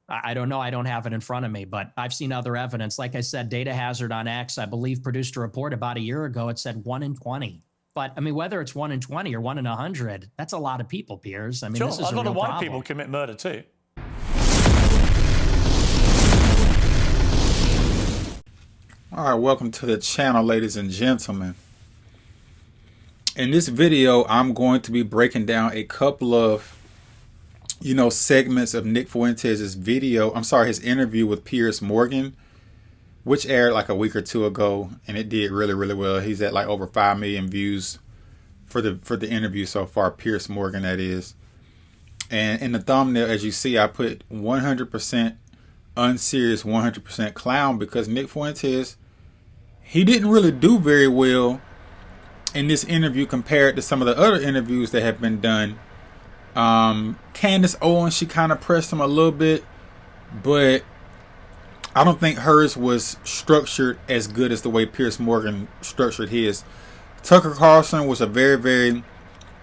I don't know. I don't have it in front of me, but I've seen other evidence. Like I said, Data Hazard on X, I believe, produced a report about a year ago. It said 1 in 20. But I mean, whether it's 1 in 20 or 1 in 100, that's a lot of people, Piers. I mean, Sure, this is a a lot real of white problem. people commit murder too. All right, welcome to the channel, ladies and gentlemen. In this video, I'm going to be breaking down a couple of, segments of Nick Fuentes' his interview with Piers Morgan, which aired like a week or two ago, and it did really, really well. He's at like over 5 million views for the interview so far, Piers Morgan, that is. And in the thumbnail, as you see, I put 100% unserious, 100% clown, because Nick Fuentes, he didn't really do very well in this interview compared to some of the other interviews that have been done. Candace Owens, she kind of pressed him a little bit, but I don't think hers was structured as good as the way Piers Morgan structured his. Tucker Carlson was a very, very,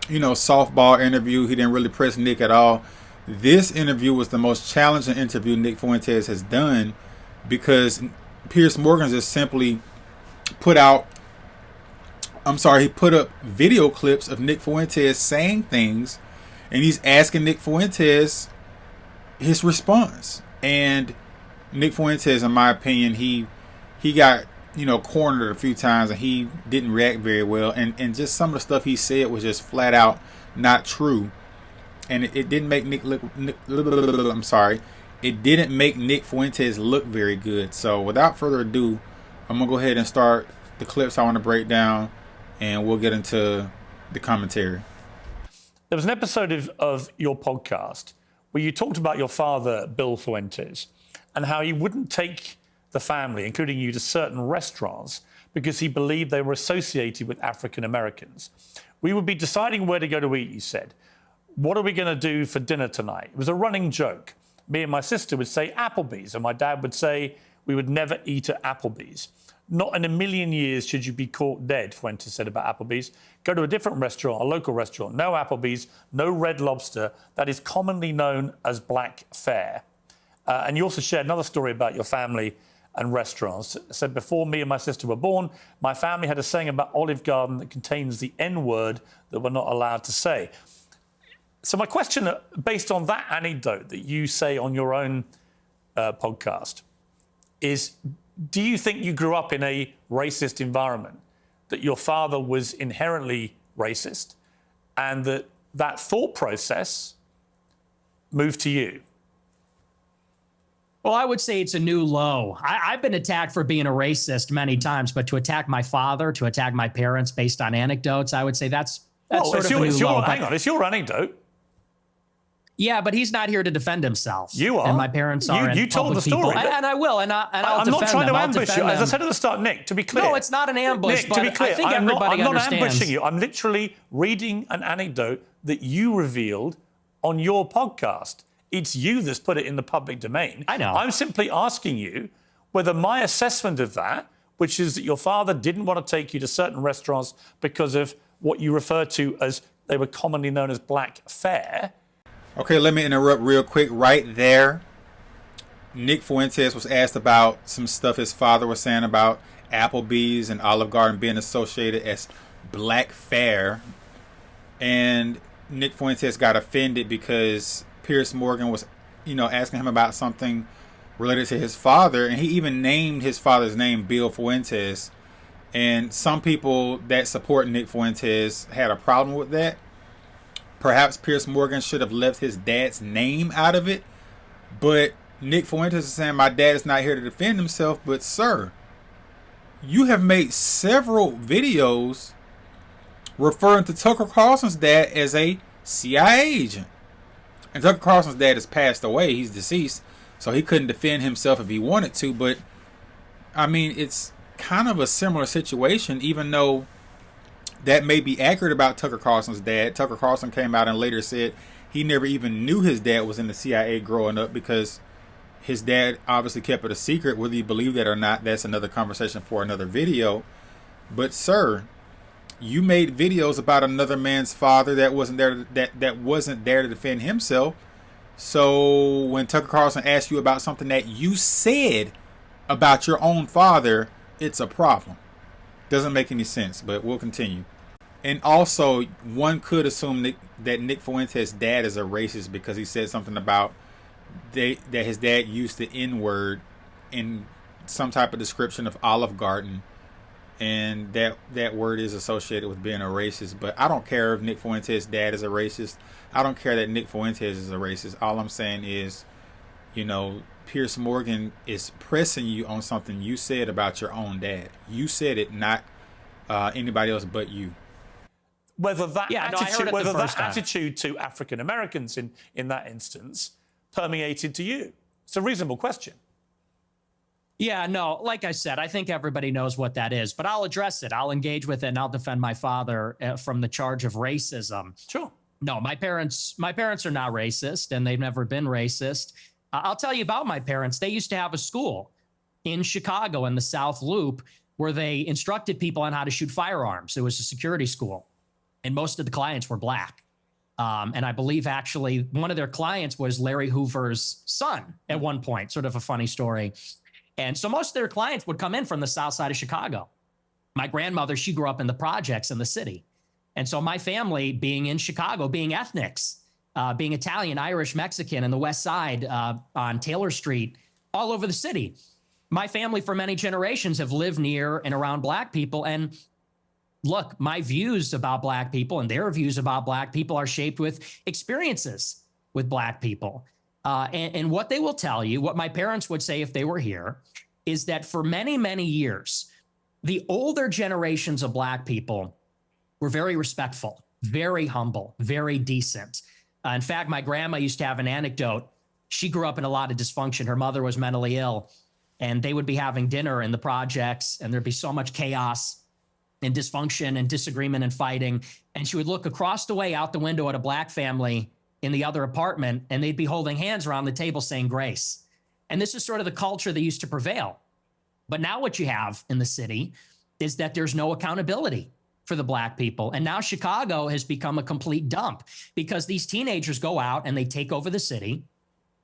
softball interview. He didn't really press Nick at all. This interview was the most challenging interview Nick Fuentes has done, because Piers Morgan just simply he put up video clips of Nick Fuentes saying things, and he's asking Nick Fuentes his response. And Nick Fuentes, in my opinion, he got, cornered a few times, and he didn't react very well. And just some of the stuff he said was just flat out not true. And it didn't make It didn't make Nick Fuentes look very good. So without further ado, I'm going to go ahead and start the clips I want to break down, and we'll get into the commentary. There was an episode of your podcast where you talked about your father, Bill Fuentes, and how he wouldn't take the family, including you, to certain restaurants because he believed they were associated with African Americans. We would be deciding where to go to eat, you said. What are we going to do for dinner tonight? It was a running joke. Me and my sister would say Applebee's, and my dad would say we would never eat at Applebee's. Not in a million years should you be caught dead, Fuentes said about Applebee's. Go to a different restaurant, a local restaurant. No Applebee's, no Red Lobster. That is commonly known as black fare. And you also shared another story about your family and restaurants. It said, before me and my sister were born, my family had a saying about Olive Garden that contains the N-word that we're not allowed to say. So my question, based on that anecdote that you say on your own podcast, is, do you think you grew up in a racist environment, that your father was inherently racist, and that thought process moved to you? Well, I would say it's a new low. I've been attacked for being a racist many times, but to attack my father, to attack my parents based on anecdotes, I would say that's sort of a new low. Hang on, it's your anecdote. Yeah, but he's not here to defend himself. You are. And my parents are. You told the story. And I will. And I'll I'm not trying to ambush you. As I said at the start, Nick, to be clear. No, it's not an ambush. Nick, to be clear, I think I'm everybody not understands. ambushing you. I'm literally reading an anecdote that you revealed on your podcast. It's you that's put it in the public domain. I know. I'm simply asking you whether my assessment of that, which is that your father didn't want to take you to certain restaurants because of what you refer to as, they were commonly known as black fare. Okay, let me interrupt real quick right there. Nick Fuentes was asked about some stuff his father was saying about Applebee's and Olive Garden being associated as black fare. And Nick Fuentes got offended because Piers Morgan was, asking him about something related to his father. And he even named his father's name, Bill Fuentes. And some people that support Nick Fuentes had a problem with that. Perhaps Piers Morgan should have left his dad's name out of it. But Nick Fuentes is saying, my dad is not here to defend himself. But sir, you have made several videos referring to Tucker Carlson's dad as a CIA agent. And Tucker Carlson's dad has passed away. He's deceased. So he couldn't defend himself if he wanted to. But, I mean, it's kind of a similar situation, even though that may be accurate about Tucker Carlson's dad. Tucker Carlson came out and later said he never even knew his dad was in the CIA growing up, because his dad obviously kept it a secret. Whether you believe that or not, that's another conversation for another video. But sir, you made videos about another man's father that wasn't there to defend himself. So when Tucker Carlson asks you about something that you said about your own father, it's a problem. Doesn't make any sense, but we'll continue. And also, one could assume that Nick Fuentes' dad is a racist because he said something about that his dad used the N-word in some type of description of Olive Garden, and that word is associated with being a racist. But I don't care if Nick Fuentes' dad is a racist. I don't care that Nick Fuentes is a racist. All I'm saying is, Piers Morgan is pressing you on something you said about your own dad. You said it, not anybody else but you. Whether that attitude, attitude to African Americans in that instance permeated to you. It's a reasonable question. Yeah, no, like I said, I think everybody knows what that is, but I'll address it. I'll engage with it, and I'll defend my father from the charge of racism. Sure. No, my parents are not racist, and they've never been racist. I'll tell you about my parents. They used to have a school in Chicago in the South Loop where they instructed people on how to shoot firearms. It was a security school, and most of the clients were black. And I believe actually one of their clients was Larry Hoover's son at one point, sort of a funny story. And so most of their clients would come in from the South side of Chicago. My grandmother, she grew up in the projects in the city. And so my family being in Chicago, being ethnics, being Italian, Irish, Mexican, and the West Side on Taylor Street, all over the city. My family for many generations have lived near and around black people. And look, my views about black people and their views about black people are shaped with experiences with black people. And what they will tell you, what my parents would say if they were here, is that for many, many years, the older generations of black people were very respectful, very humble, very decent. In fact, my grandma used to have an anecdote. She grew up in a lot of dysfunction. Her mother was mentally ill, and they would be having dinner in the projects, and there'd be so much chaos and dysfunction and disagreement and fighting. And she would look across the way out the window at a black family in the other apartment, and they'd be holding hands around the table saying grace. And this is sort of the culture that used to prevail. But now what you have in the city is that there's no accountability for the black people. And now Chicago has become a complete dump because these teenagers go out and they take over the city.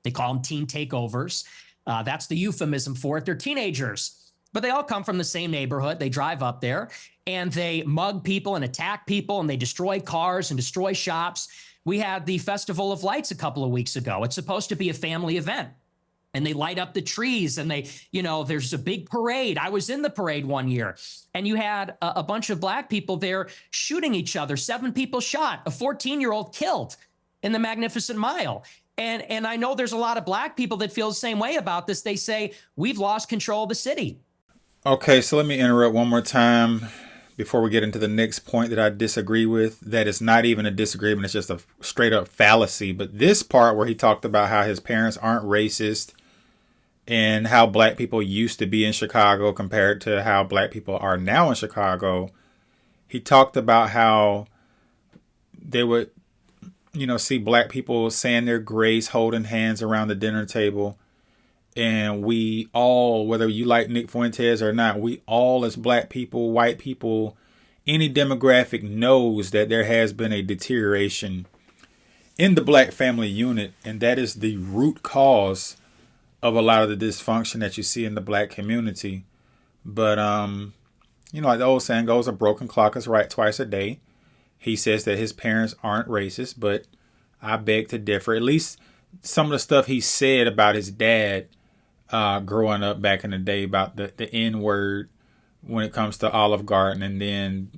They call them teen takeovers. That's the euphemism for it. They're teenagers, but they all come from the same neighborhood. They drive up there and they mug people and attack people, and they destroy cars and destroy shops. We had the Festival of Lights a couple of weeks ago. It's supposed to be a family event, and they light up the trees, and there's a big parade. I was in the parade one year, and you had a bunch of black people there shooting each other. 7 people shot, a 14-year-old killed in the Magnificent Mile. And I know there's a lot of black people that feel the same way about this. They say, we've lost control of the city. Okay, so let me interrupt one more time before we get into the next point that I disagree with. That is not even a disagreement. It's just a straight up fallacy. But this part where he talked about how his parents aren't racist and how black people used to be in Chicago compared to how black people are now in Chicago, he talked about how they would, see black people saying their grace, holding hands around the dinner table. And we all, whether you like Nick Fuentes or not, we all as black people, white people, any demographic knows that there has been a deterioration in the black family unit. And that is the root cause of a lot of the dysfunction that you see in the black community. But, like the old saying goes, a broken clock is right twice a day. He says that his parents aren't racist, but I beg to differ. At least some of the stuff he said about his dad growing up back in the day about the N-word when it comes to Olive Garden, and then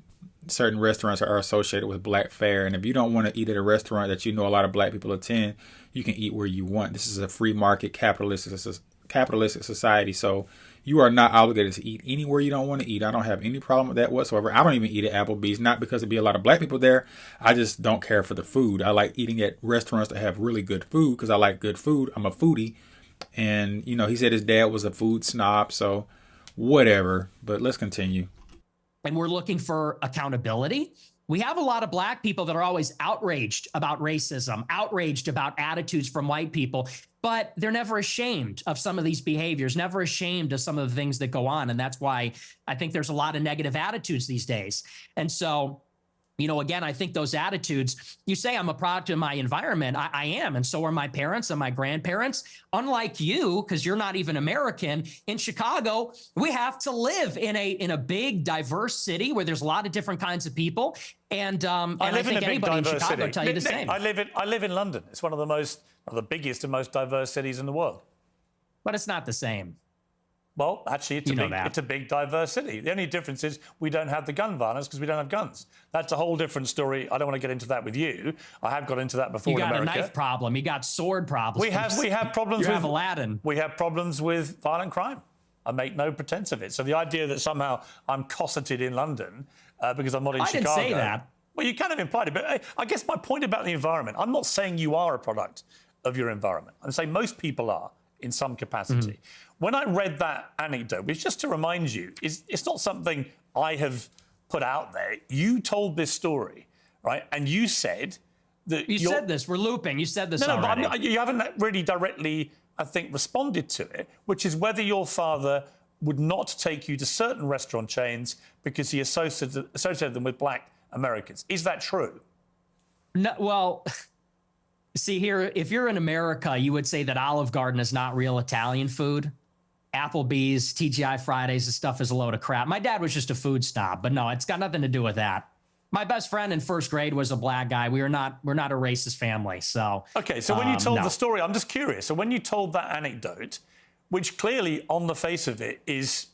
certain restaurants are associated with black fare. And if you don't want to eat at a restaurant that a lot of black people attend, you can eat where you want. This is a free market capitalistic society. So you are not obligated to eat anywhere you don't want to eat. I don't have any problem with that whatsoever. I don't even eat at Applebee's, not because there'd be a lot of black people there. I just don't care for the food. I like eating at restaurants that have really good food because I like good food. I'm a foodie. And, he said his dad was a food snob. So whatever. But let's continue. And we're looking for accountability. We have a lot of black people that are always outraged about racism, outraged about attitudes from white people, but they're never ashamed of some of these behaviors, never ashamed of some of the things that go on. And that's why I think there's a lot of negative attitudes these days. And so Again, I think those attitudes, you say I'm a product of my environment. I am. And so are my parents and my grandparents. Unlike you, because you're not even American, in Chicago, we have to live in a big, diverse city where there's a lot of different kinds of people. And I think anybody in Chicago will tell you the same. I live in London. It's one of the biggest and most diverse cities in the world. But it's not the same. Well, actually, it's a big, diverse city. The only difference is we don't have the gun violence because we don't have guns. That's a whole different story. I don't want to get into that with you. I have got into that before in America. You got a knife problem. You got sword problems. We have problems with Aladdin. We have problems with violent crime. I make no pretense of it. So the idea that somehow I'm cosseted in London because I'm not in Chicago. I didn't say that. Well, you kind of implied it. But I guess my point about the environment, I'm not saying you are a product of your environment. I'm saying most people are in some capacity. When I read that anecdote, which just to remind you, it's not something I have put out there. You told this story, right? And you said that you said this. We're looping. You said this already. But you haven't really directly, I think, responded to it, which is whether your father would not take you to certain restaurant chains because he associated them with black Americans. Is that true? No. Well, see here, if you're in America, you would say that Olive Garden is not real Italian food. Applebee's, TGI Fridays, this stuff is a load of crap. My dad was just a food snob, but no, it's got nothing to do with that. My best friend in first grade was a black guy. We're not a racist family. So okay, so when you told the story, I'm just curious. So when you told that anecdote, which clearly on the face of it is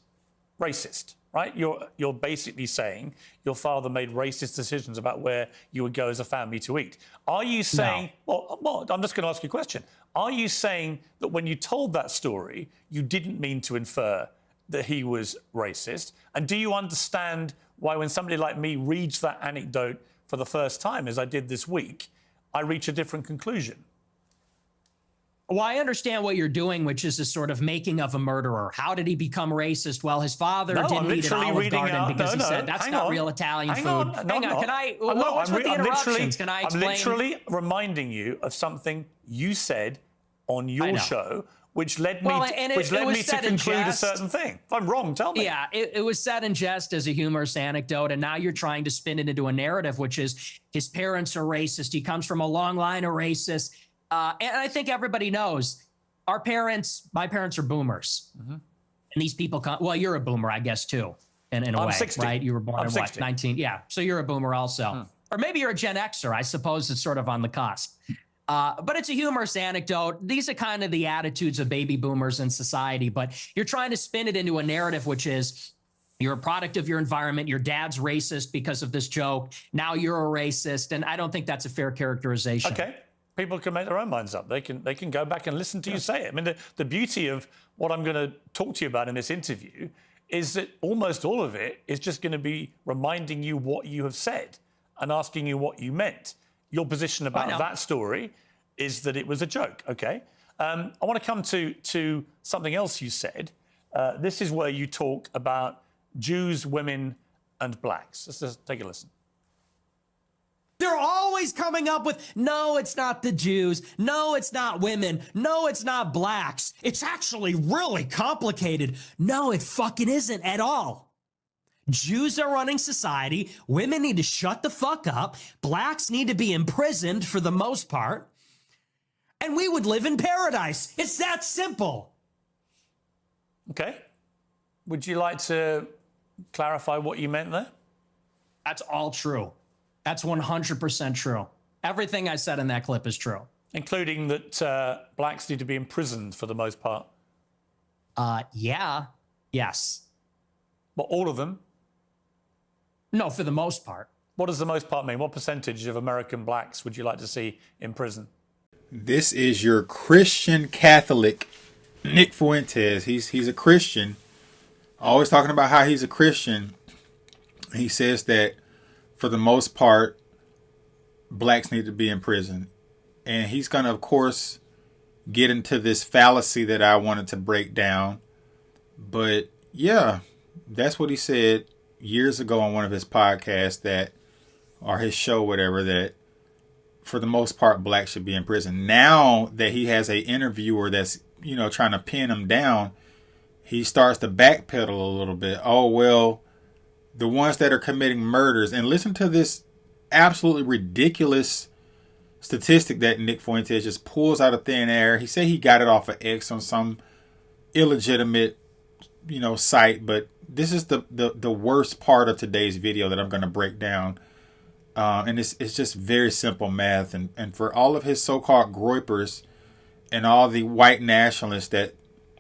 racist, right? You're basically saying your father made racist decisions about where you would go as a family to eat. Are you saying? No. Well, I'm just going to ask you a question. Are you saying that when you told that story, you didn't mean to infer that he was racist? And do you understand why when somebody like me reads that anecdote for the first time, as I did this week, I reach a different conclusion? Well, I understand what you're doing, which is a sort of making of a murderer. How did he become racist? Well, his father didn't eat an Olive Garden because he said that's not real Italian food. Hang on, can I? What's with the interruptions? Can I explain? I'm literally reminding you of something you said on your show, which led me to conclude a certain thing. If I'm wrong, tell me. Yeah, it was said in jest as a humorous anecdote, and now you're trying to spin it into a narrative, which is his parents are racist. He comes from a long line of racists. And I think everybody knows my parents are boomers. And these people come, well, you're a boomer, I guess, too, in a way, 60. Right? You were born in what, 19? Yeah, so you're a boomer also. Or maybe you're a Gen Xer. I suppose it's sort of on the cusp. But it's a humorous anecdote. These are kind of the attitudes of baby boomers in society, but you're trying to spin it into a narrative, which is you're a product of your environment. Your dad's racist because of this joke. Now you're a racist. And I don't think that's a fair characterization. Okay. People can make their own minds up. They can go back and listen to you say it. I mean, the beauty of what I'm going to talk to you about in this interview is that almost all of it is just going to be reminding you what you have said and asking you what you meant. Your position about that story is that it was a joke, okay? I want to come to something else you said. This is where you talk about Jews, women, and blacks. Let's just take a listen. They're always coming up with, no, it's not the Jews. No, it's not women. No, it's not blacks. It's actually really complicated. No, it fucking isn't at all. Jews are running society. Women need to shut the fuck up. Blacks need to be imprisoned for the most part. And we would live in paradise. It's that simple. Okay. Would you like to clarify what you meant there? That's all true. That's 100% true. Everything I said in that clip is true. Including that blacks need to be imprisoned for the most part? Yeah. Yes. But all of them? No, for the most part. What does the most part mean? What percentage of American blacks would you like to see in prison? This is your Christian Catholic Nick Fuentes. He's a Christian. Always talking about how he's a Christian. He says that for the most part, blacks need to be in prison. And he's going to, of course, get into this fallacy that I wanted to break down. But yeah, that's what he said years ago on one of his podcasts or his show, whatever, that for the most part, blacks should be in prison. Now that he has a interviewer that's, trying to pin him down, he starts to backpedal a little bit. Oh, well, the ones that are committing murders, and listen to this absolutely ridiculous statistic that Nick Fuentes just pulls out of thin air. He said he got it off of X on some illegitimate, site, but this is the worst part of today's video that I'm going to break down. And it's just very simple math. And for all of his so-called groypers and all the white nationalists that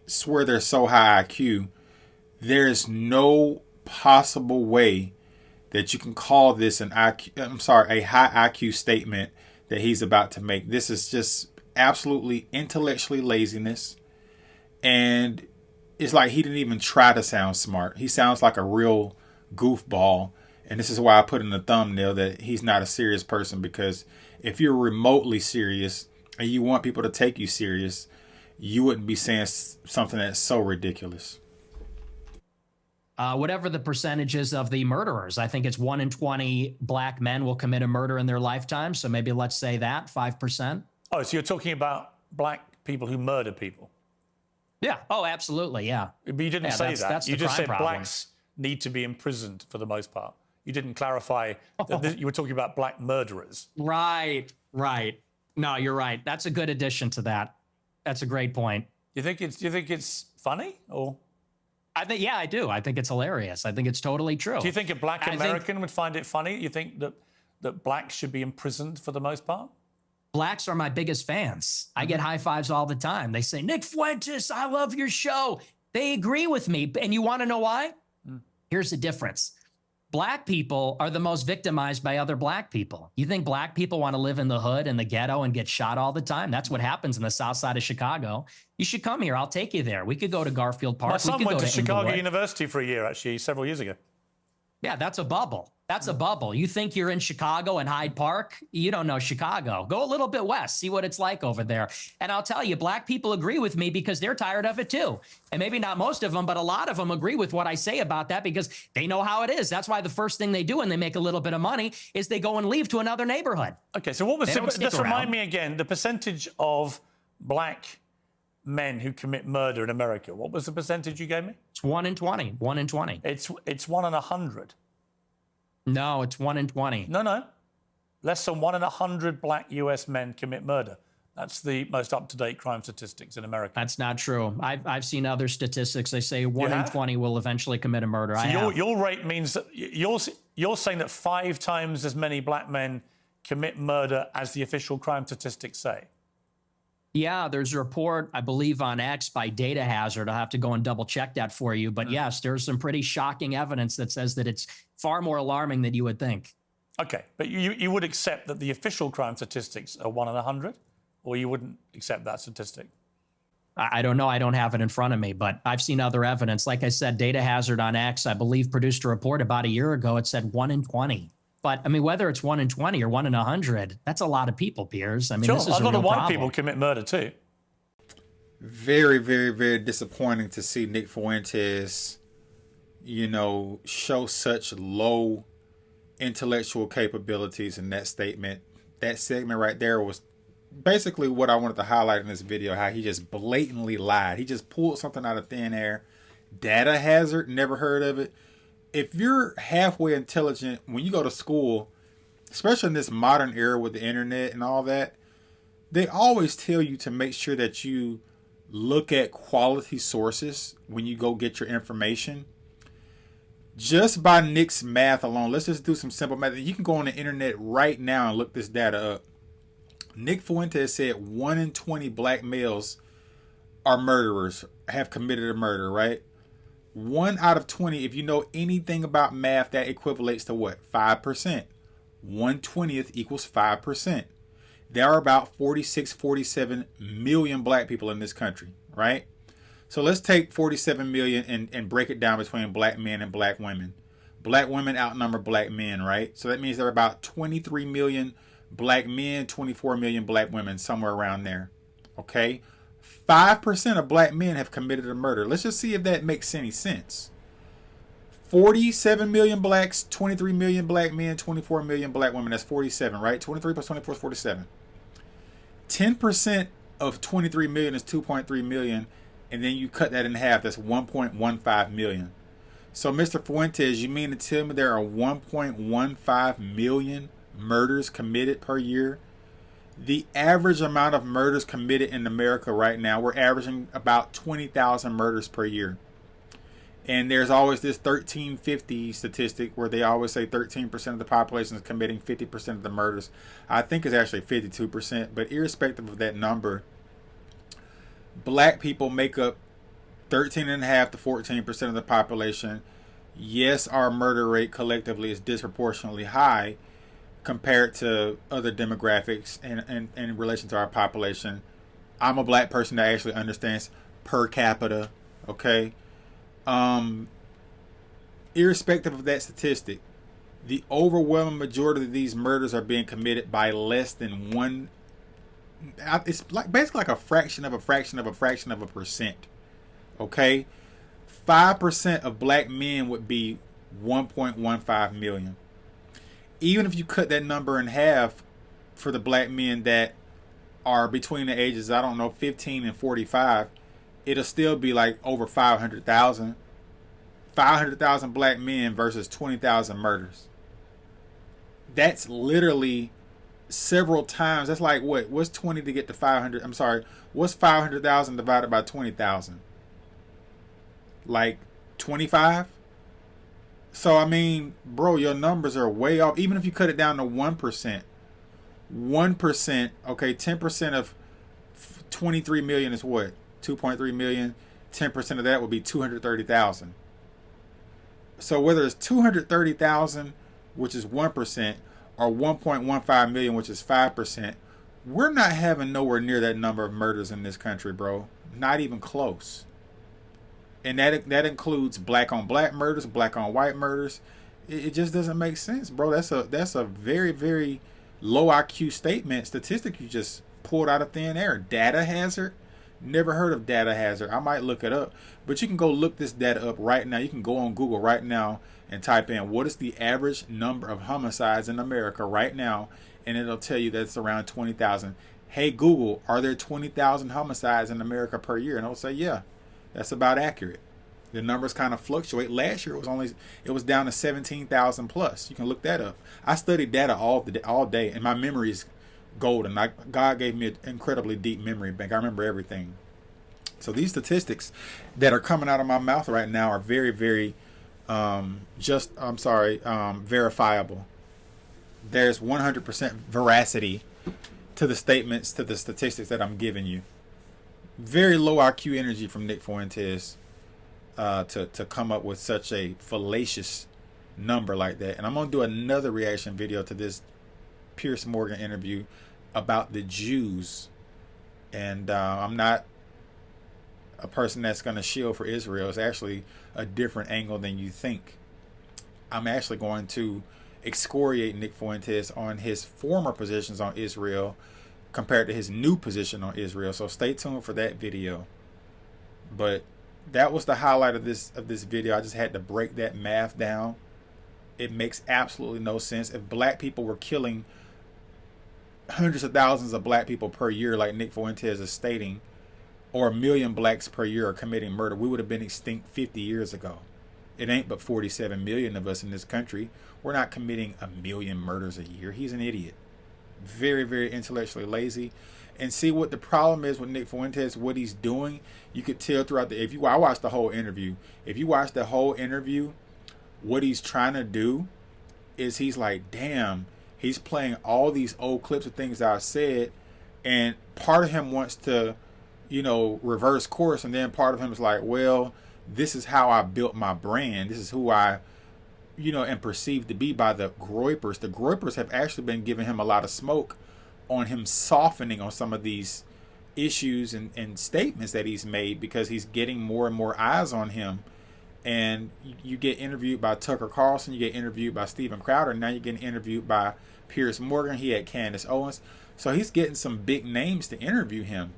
swear they're so high IQ, there is no possible way that you can call this a high IQ statement that he's about to make. This is just absolutely intellectually laziness. And it's like he didn't even try to sound smart. He sounds like a real goofball. And this is why I put in the thumbnail that he's not a serious person, because if you're remotely serious and you want people to take you serious, you wouldn't be saying something that's so ridiculous. Whatever the percentages of the murderers, I think it's 1 in 20 black men will commit a murder in their lifetime. So maybe let's say that 5%. Oh, so you're talking about black people who murder people? Yeah. Oh, absolutely. Yeah. But you didn't say that. That's You just said problem. blacks need to be imprisoned for the most part. You didn't clarify that you were talking about black murderers. Right. No, you're right. That's a good addition to that. That's a great point. Do you think it's funny, or? Yeah, I do. I think it's hilarious. I think it's totally true. Do you think a black American would find it funny? You think that blacks should be imprisoned for the most part? Blacks are my biggest fans. I get high fives all the time. They say, Nick Fuentes, I love your show. They agree with me. And you want to know why? Here's the difference. Black people are the most victimized by other black people. You think black people want to live in the hood and the ghetto and get shot all the time? That's what happens in the south side of Chicago. You should come here. I'll take you there. We could go to Garfield Park. My son went to Chicago Inglewood. University for a year, actually, several years ago. Yeah, that's a bubble. That's a bubble. You think you're in Chicago and Hyde Park? You don't know Chicago. Go a little bit west. See what it's like over there. And I'll tell you, black people agree with me because they're tired of it too. And maybe not most of them, but a lot of them agree with what I say about that because they know how it is. That's why the first thing they do when they make a little bit of money is they go and leave to another neighborhood. Okay, so what was just remind me again, the percentage of black men who commit murder in America. What was the percentage you gave me? It's 1 in 20. 1 in 20. It's 1 in 100. No, it's 1 in 20. No. Less than 1 in 100 black US men commit murder. That's the most up-to-date crime statistics in America. That's not true. I've seen other statistics. They say 1 in 20 will eventually commit a murder. So your rate means that you're saying that 5 times as many black men commit murder as the official crime statistics say. Yeah, there's a report, I believe, on X by Data Hazard. I'll have to go and double check that for you. But yes, there's some pretty shocking evidence that says that it's far more alarming than you would think. Okay, but you would accept that the official crime statistics are 1 in 100, or you wouldn't accept that statistic? I don't know. I don't have it in front of me, but I've seen other evidence. Like I said, Data Hazard on X, I believe, produced a report about a year ago. It said 1 in 20. But I mean, whether it's 1 in 20 or 1 in 100, that's a lot of people, Piers. I mean, this is a lot of white problem. people commit murder too. Very, very, very disappointing to see Nick Fuentes, show such low intellectual capabilities in that statement. That segment right there was basically what I wanted to highlight in this video, how he just blatantly lied. He just pulled something out of thin air. Data hazard, never heard of it. If you're halfway intelligent when you go to school, especially in this modern era with the internet and all that, they always tell you to make sure that you look at quality sources when you go get your information. Just by Nick's math alone, let's just do some simple math. You can go on the internet right now and look this data up. Nick Fuentes said 1 in 20 black males are murderers, have committed a murder, right? 1 out of 20, if you know anything about math, that equivalates to what? 5%. 1/20th equals 5%. There are about 46, 47 million black people in this country, right? So let's take 47 million and break it down between black men and black women. Black women outnumber black men, right? So that means there are about 23 million black men, 24 million black women, somewhere around there, okay? 5% of black men have committed a murder. Let's just see if that makes any sense. 47 million blacks, 23 million black men, 24 million black women. That's 47, right? 23 plus 24 is 47. 10% of 23 million is 2.3 million. And then you cut that in half. That's 1.15 million. So, Mr. Fuentes, you mean to tell me there are 1.15 million murders committed per year. The average amount of murders committed in America right now, we're averaging about 20,000 murders per year. And there's always this 1350 statistic where they always say 13% of the population is committing 50% of the murders. I think it's actually 52%, but irrespective of that number, black people make up 13.5 to 14% of the population. Yes, our murder rate collectively is disproportionately high compared to other demographics and in relation to our population. I'm a black person that actually understands per capita, okay? Irrespective of that statistic, the overwhelming majority of these murders are being committed by less than one. It's like basically like a fraction of a fraction of a fraction of a percent. Okay, 5% of black men would be 1.15 million. Even if you cut that number in half for the black men that are between the ages, I don't know, 15 and 45, it'll still be like over 500,000. 500,000 black men versus 20,000 murders. That's literally several times. That's like what? What's 20 to get to 500? I'm sorry. What's 500,000 divided by 20,000? Like 25? So, I mean, bro, your numbers are way off. Even if you cut it down to 1%, 1%, okay, 10% of 23 million is what? 2.3 million. 10% of that would be 230,000. So whether it's 230,000, which is 1%, or 1.15 million, which is 5%, we're not having nowhere near that number of murders in this country, bro. Not even close. And that includes black on black murders, black on white murders. It just doesn't make sense, bro. That's a very, very low IQ statistic you just pulled out of thin air. Data hazard? Never heard of data hazard. I might look it up, but you can go look this data up right now. You can go on Google right now and type in what is the average number of homicides in America right now, and it'll tell you that it's around 20,000. Hey Google, are there 20,000 homicides in America per year? And it'll say, yeah, that's about accurate. The numbers kind of fluctuate. Last year it was down to 17,000 plus. You can look that up. I studied data all day, and my memory is golden. God gave me an incredibly deep memory bank. I remember everything. So these statistics that are coming out of my mouth right now are very, very verifiable. There's 100% veracity to the statements, to the statistics that I'm giving you. Very low IQ energy from Nick Fuentes to come up with such a fallacious number like that. And I'm going to do another reaction video to this Piers Morgan interview about the Jews. And I'm not a person that's going to shield for Israel. It's actually a different angle than you think. I'm actually going to excoriate Nick Fuentes on his former positions on Israel compared to his new position on Israel. So stay tuned for that video. But that was the highlight of this video. I just had to break that math down. It makes absolutely no sense. If black people were killing hundreds of thousands of black people per year, like Nick Fuentes is stating, or 1 million blacks per year are committing murder, we would have been extinct 50 years ago. It ain't but 47 million of us in this country. We're not committing 1 million murders a year. He's an idiot. Very, very intellectually lazy. And see what the problem is with Nick Fuentes, what he's doing. You could tell throughout I watched the whole interview. If you watch the whole interview, what he's trying to do is he's like, damn, he's playing all these old clips of things that I've said, and part of him wants to, reverse course, and then part of him is like, well, this is how I built my brand. This is who I, am perceived to be by the Groypers. The Groypers have actually been giving him a lot of smoke on him softening on some of these issues and statements that he's made, because he's getting more and more eyes on him. And you get interviewed by Tucker Carlson, you get interviewed by Steven Crowder, now you're getting interviewed by Piers Morgan. He had Candace Owens. So he's getting some big names to interview him.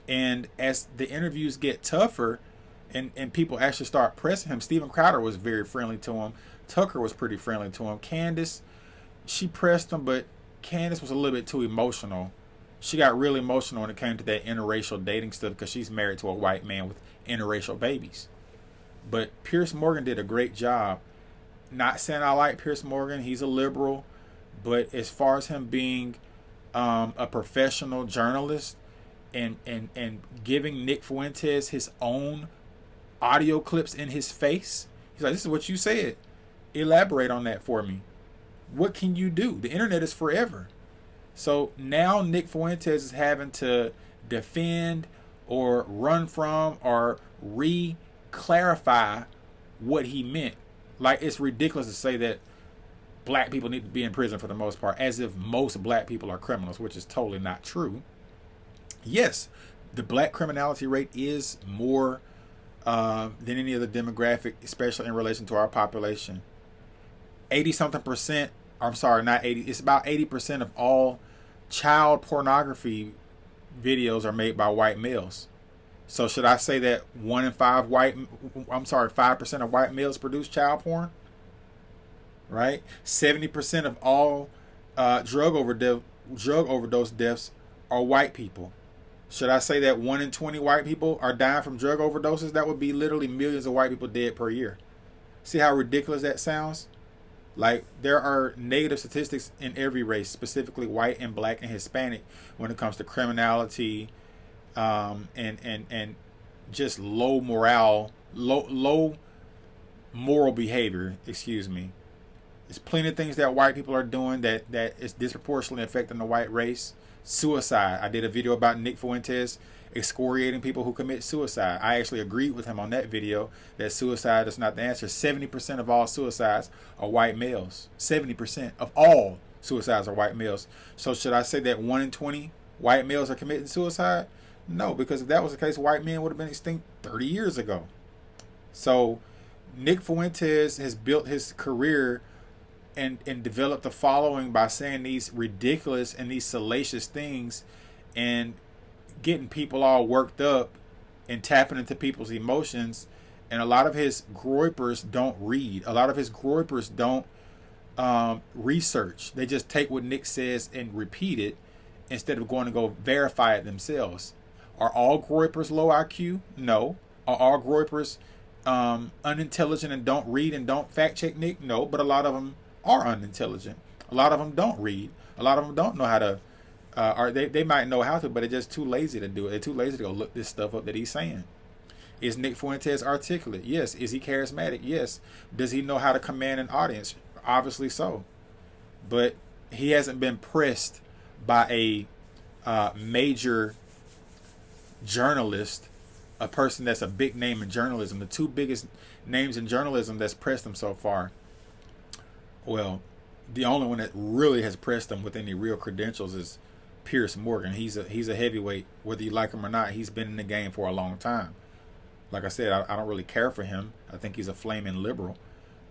And as the interviews get tougher and people actually start pressing him, Steven Crowder was very friendly to him. Tucker was pretty friendly to him. Candace, she pressed him, but Candace was a little bit too emotional. She got really emotional when it came to that interracial dating stuff, because she's married to a white man with interracial babies. But Piers Morgan did a great job. Not saying I like Piers Morgan. He's a liberal. But as far as him being a professional journalist and giving Nick Fuentes his own audio clips in his face, he's like, this is what you said. Elaborate on that for me. What can you do? The internet is forever. So now Nick Fuentes is having to defend or run from or re-clarify what he meant. Like, it's ridiculous to say that black people need to be in prison for the most part, as if most black people are criminals, which is totally not true. Yes, the black criminality rate is more than any other demographic, especially in relation to our population. 80-something percent, I'm sorry, not 80, it's about 80% of all child pornography videos are made by white males. So should I say that 5% of white males produce child porn? Right? 70% of all drug overdose deaths are white people. Should I say that 1 in 20 white people are dying from drug overdoses? That would be literally millions of white people dead per year. See how ridiculous that sounds? Like, there are negative statistics in every race, specifically white and black and Hispanic, when it comes to criminality, and just low moral behavior. Excuse me. There's plenty of things that white people are doing that is disproportionately affecting the white race. Suicide. I did a video about Nick Fuentes excoriating people who commit suicide. I actually agreed with him on that video that suicide is not the answer. 70% of all suicides are white males. 70% of all suicides are white males. So should I say that 1 in 20 white males are committing suicide? No, because if that was the case, white men would have been extinct 30 years ago. So Nick Fuentes has built his career and developed a following by saying these ridiculous and these salacious things and getting people all worked up and tapping into people's emotions. And a lot of his groypers don't read. A lot of his groypers don't research. They just take what Nick says and repeat it instead of going to go verify it themselves. Are all groypers low IQ? No. Are all groypers unintelligent and don't read and don't fact check Nick? No. But a lot of them are unintelligent. A lot of them don't read. A lot of them don't know how to, or they might know how to, but they're just too lazy to do it. They're too lazy to go look this stuff up that he's saying. Is Nick Fuentes articulate? Yes. Is he charismatic? Yes. Does he know how to command an audience? Obviously so. But he hasn't been pressed by a major journalist, a person that's a big name in journalism. The two biggest names in journalism that's pressed him so far. Well, the only one that really has pressed him with any real credentials is Piers Morgan. He's a heavyweight, whether you like him or not. He's been in the game for a long time. Like I said, I don't really care for him. I think he's a flaming liberal,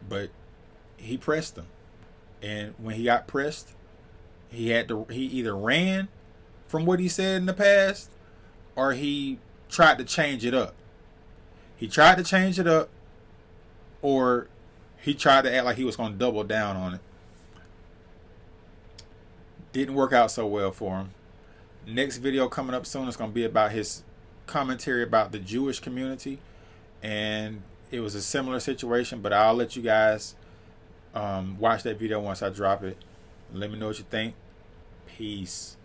but he pressed him, and when he got pressed, he either ran from what he said in the past, or he tried to change it up. He tried to change it up, or he tried to act like he was going to double down on it. Didn't work out so well for him. Next video coming up soon is going to be about his commentary about the Jewish community, and it was a similar situation, but I'll let you guys watch that video once I drop it. Let me know what you think. Peace.